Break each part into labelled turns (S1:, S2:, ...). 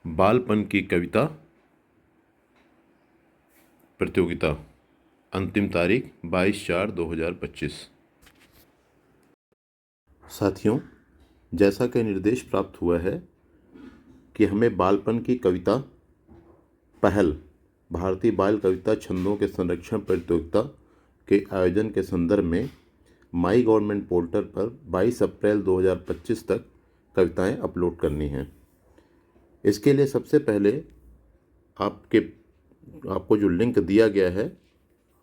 S1: बालपन की कविता प्रतियोगिता, अंतिम तारीख 22/4/2025। साथियों, जैसा कि निर्देश प्राप्त हुआ है कि हमें बालपन की कविता पहल भारतीय बाल कविता छंदों के संरक्षण प्रतियोगिता के आयोजन के संदर्भ में माई गवर्नमेंट पोर्टल पर 22 अप्रैल 2025 तक कविताएं अपलोड करनी हैं। इसके लिए सबसे पहले आपको जो लिंक दिया गया है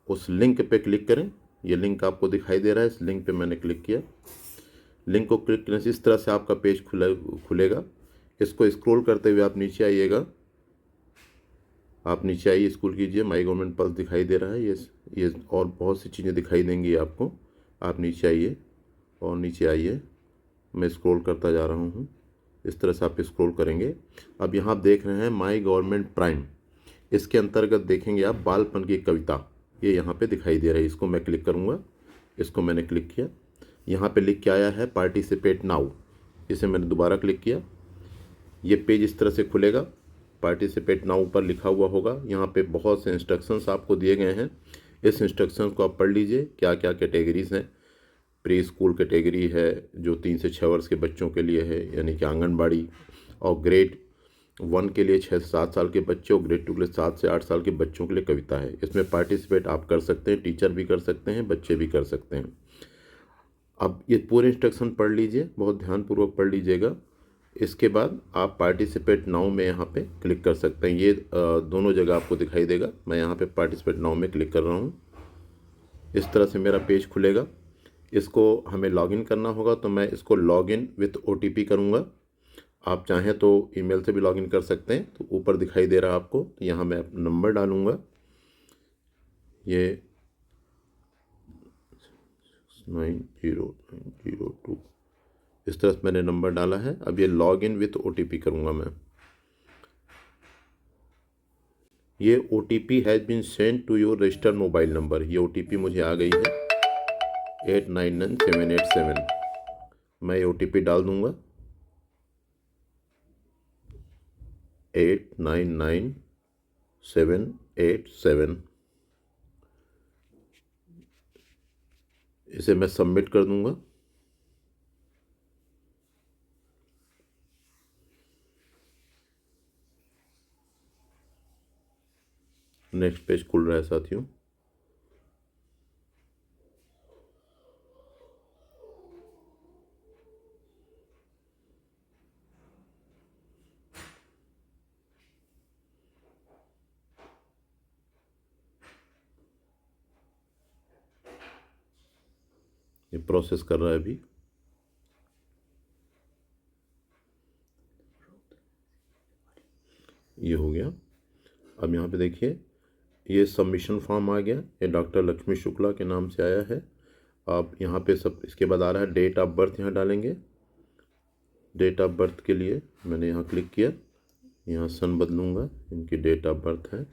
S1: उस लिंक पे क्लिक करें। ये लिंक आपको दिखाई दे रहा है, इस लिंक पे मैंने क्लिक किया। लिंक को क्लिक करने से इस तरह से आपका पेज खुलेगा। इसको स्क्रॉल करते हुए आप नीचे आइएगा। आप नीचे आइए, स्क्रॉल कीजिए, माई गवर्नमेंट पल्स दिखाई दे रहा है। ये और बहुत सी चीज़ें दिखाई देंगी आपको। आप नीचे आइए और नीचे आइए, मैं स्क्रॉल करता जा रहा हूँ। इस तरह से आप स्क्रॉल करेंगे। अब यहाँ आप देख रहे हैं माई गवर्नमेंट प्राइम, इसके अंतर्गत देखेंगे आप बालपन की कविता, ये यहाँ पे दिखाई दे रही है। इसको मैं क्लिक करूँगा। इसको मैंने क्लिक किया। यहाँ पे लिख के आया है पार्टिसिपेट नाउ। इसे मैंने दोबारा क्लिक किया। ये पेज इस तरह से खुलेगा। पार्टिसिपेट नाउ पर लिखा हुआ होगा। यहाँ पे बहुत से इंस्ट्रक्शंस आपको दिए गए हैं। इस इंस्ट्रक्शंस को आप पढ़ लीजिए। क्या क्या कैटेगरीज हैं। प्री स्कूल कैटेगरी है जो 3 से 6 वर्ष के बच्चों के लिए है, यानी कि आंगनबाड़ी। और ग्रेड 1 के लिए 6 से 7 साल के बच्चे और ग्रेड 2 के लिए 7 से 8 साल के बच्चों के लिए कविता है। इसमें पार्टिसिपेट आप कर सकते हैं, टीचर भी कर सकते हैं, बच्चे भी कर सकते हैं। अब ये पूरे इंस्ट्रक्शन पढ़ लीजिए, बहुत ध्यानपूर्वक पढ़ लीजिएगा। इसके बाद आप पार्टिसिपेट नाउ में यहाँ पे क्लिक कर सकते हैं। ये दोनों जगह आपको दिखाई देगा। मैं यहाँ पे पार्टिसिपेट नाउ में क्लिक कर रहा हूँ। इस तरह से मेरा पेज खुलेगा। इसको हमें लॉगिन करना होगा, तो मैं इसको लॉगिन विथ OTP करूँगा। आप चाहें तो ईमेल से भी लॉगिन कर सकते हैं। तो ऊपर दिखाई दे रहा है आपको, तो यहाँ मैं नंबर डालूँगा। ये 9092। इस तरह से मैंने नंबर डाला है। अब ये लॉगिन विथ OTP करूँगा मैं। ये OTP has been send to your registered mobile number. ये OTP मुझे आ गई है 899787। मैं ये OTP डाल दूँगा 899787। इसे मैं सबमिट कर दूँगा। नेक्स्ट पेज खुल रहा है साथियों। ये प्रोसेस कर रहा है अभी। ये हो गया। अब यहाँ पे देखिए, ये सबमिशन फॉर्म आ गया। ये डॉक्टर लक्ष्मी शुक्ला के नाम से आया है। आप यहाँ पे सब, इसके बाद आ रहा है डेट ऑफ बर्थ, यहाँ डालेंगे। डेट ऑफ बर्थ के लिए मैंने यहाँ क्लिक किया। यहाँ सन बदलूँगा, इनकी डेट ऑफ बर्थ है।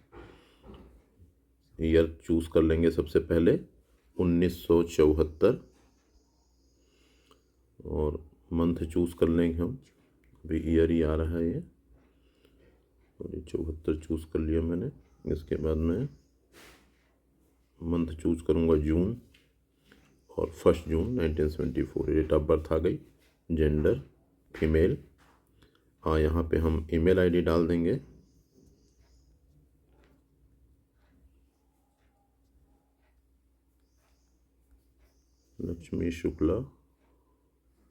S1: ईयर चूज़ कर लेंगे सबसे पहले 1974, और मंथ चूज़ कर लेंगे हम। अभी ईयर ही आ रहा है ये, और ये 74 चूज़ कर लिया मैंने। इसके बाद मैं मंथ चूज़ करूँगा जून, और 1 जून 1974 डेट ऑफ बर्थ आ गई। Gender female. यहाँ पे हम ईमेल आईडी डाल देंगे। लक्ष्मी शुक्ला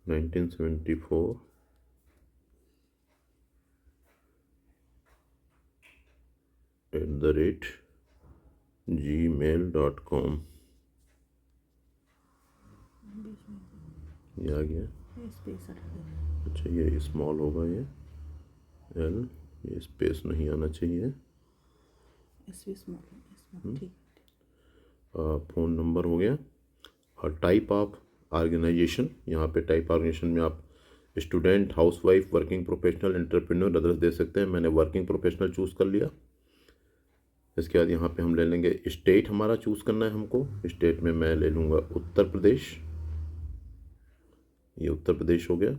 S1: 1974 @gmail.com। ये आ गया। अच्छा, ये स्मॉल होगा, ये एल, ये स्पेस नहीं आना चाहिए। फ़ोन नंबर हो गया। और टाइप ऑफ ऑर्गेनाइजेशन, यहाँ पे टाइप ऑर्गेनाइजेशन में आप student, housewife, working professional, entrepreneur, others they सकते हैं। मैंने वर्किंग प्रोफेशनल चूज़ कर लिया। इसके बाद यहाँ पे हम ले लेंगे स्टेट, हमारा चूज़ करना है हमको। स्टेट में मैं ले लूँगा उत्तर प्रदेश। ये उत्तर प्रदेश हो गया।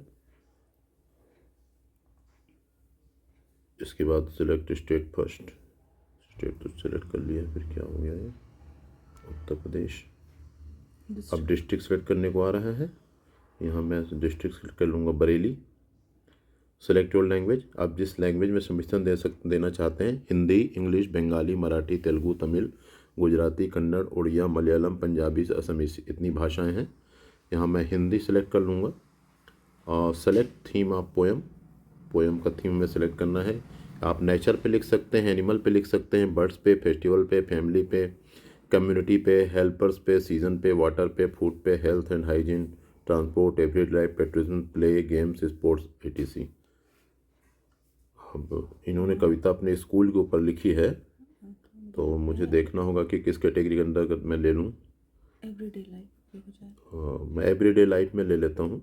S1: इसके बाद सिलेक्ट स्टेट फर्स्ट, स्टेट तो सिलेक्ट कर लिया, फिर क्या हो गया ये उत्तर प्रदेश। अब डिस्ट्रिक्ट सेलेक्ट करने को आ रहा है, यहाँ मैं डिस्ट्रिक्ट सेलेक्ट कर लूँगा बरेली। सेलेक्ट योर लैंग्वेज, आप जिस लैंग्वेज में सबमिशन देना चाहते हैं, हिंदी, इंग्लिश, बंगाली, मराठी, तेलुगु, तमिल, गुजराती, कन्नड़, उड़िया, मलयालम, पंजाबी, असमीज, इतनी भाषाएं हैं। यहाँ मैं हिंदी सेलेक्ट कर लूँगा। और select theme of poem, poem का थीम में सेलेक्ट करना है। आप नेचर पे लिख सकते हैं, एनिमल पे लिख सकते हैं, बर्ड्स पे, फेस्टिवल पे, फैमिली पे, कम्युनिटी पे, हेल्पर्स पे, सीजन पे, वाटर पे, फूड पे, health and hygiene, transport, everyday life, patriotism, play, games, sports, etc। अब इन्होंने कविता अपने स्कूल के ऊपर लिखी है, तो मुझे देखना होगा कि किस कैटेगरी के अंदर मैं ले लूँ।
S2: एवरीडे लाइफ,
S1: मैं एवरीडे लाइफ में ले लेता हूँ।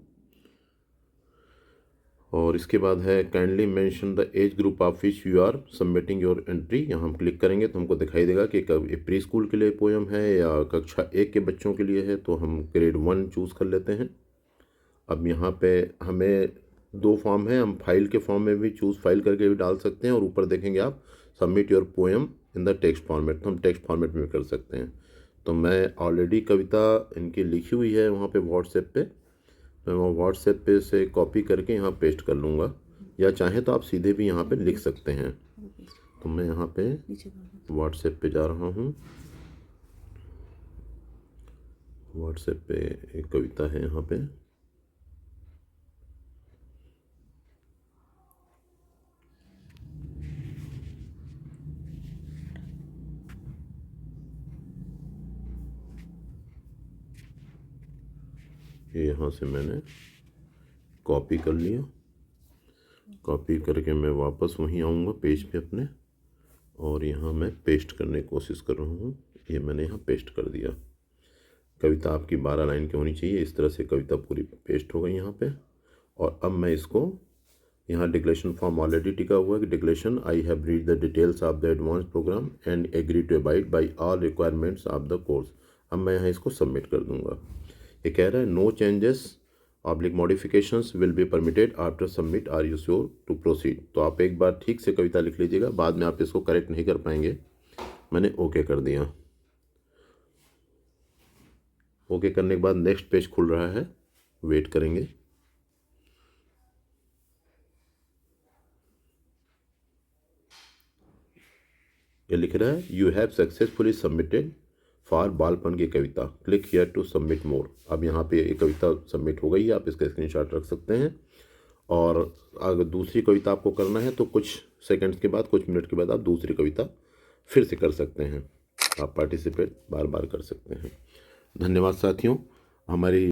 S1: और इसके बाद है kindly mention the age group of which you are submitting your entry. यहाँ हम क्लिक करेंगे तो हमको दिखाई देगा कि प्री स्कूल के लिए पोएम है या कक्षा 1 के बच्चों के लिए है, तो हम ग्रेड 1 चूज़ कर लेते हैं। अब यहाँ पे हमें 2 फॉर्म है, हम फाइल के फॉर्म में भी चूज़ फाइल करके भी डाल सकते हैं, और ऊपर देखेंगे आप submit your poem in the text format, तो हम टेक्स्ट फॉर्मेट में कर सकते हैं। तो मैं ऑलरेडी कविता इनकी लिखी हुई है वहाँ पे व्हाट्सएप पे, मैं वो व्हाट्सएप पे से कॉपी करके यहाँ पेस्ट कर लूँगा, या चाहे तो आप सीधे भी यहाँ पे लिख सकते हैं। तो मैं यहाँ पे व्हाट्सएप पे जा रहा हूँ। व्हाट्सएप पे एक कविता है यहाँ पे, ये यहाँ से मैंने कॉपी कर लिया। कॉपी करके मैं वापस वहीं आऊँगा पेज पे अपने, और यहाँ मैं पेस्ट करने की कोशिश कर रहा हूँ। ये मैंने यहाँ पेस्ट कर दिया। कविता आपकी 12 लाइन की होनी चाहिए। इस तरह से कविता पूरी पेस्ट हो गई यहाँ पे। और अब मैं इसको, यहाँ डिक्लेरेशन फॉर्म ऑलरेडी टिका हुआ है कि declaration I have read the details of the advance programme and agree to abide by all requirements of the course. अब मैं यहाँ इसको सबमिट कर दूँगा। ये कह रहा है no changes oblique modifications will be permitted after submit, are you sure to proceed. तो आप एक बार ठीक से कविता लिख लीजिएगा, बाद में आप इसको करेक्ट नहीं कर पाएंगे। मैंने ओके कर दिया। ओके करने के बाद नेक्स्ट पेज खुल रहा है, वेट करेंगे। ये लिख रहा है you have successfully submitted for बालपन की कविता, click here to submit more. अब यहाँ पे ये कविता सबमिट हो गई है, आप इसका स्क्रीनशॉट रख सकते हैं। और अगर दूसरी कविता आपको करना है तो कुछ सेकंड्स के बाद, कुछ मिनट के बाद आप दूसरी कविता फिर से कर सकते हैं। आप पार्टिसिपेट बार बार कर सकते हैं। धन्यवाद साथियों। हमारी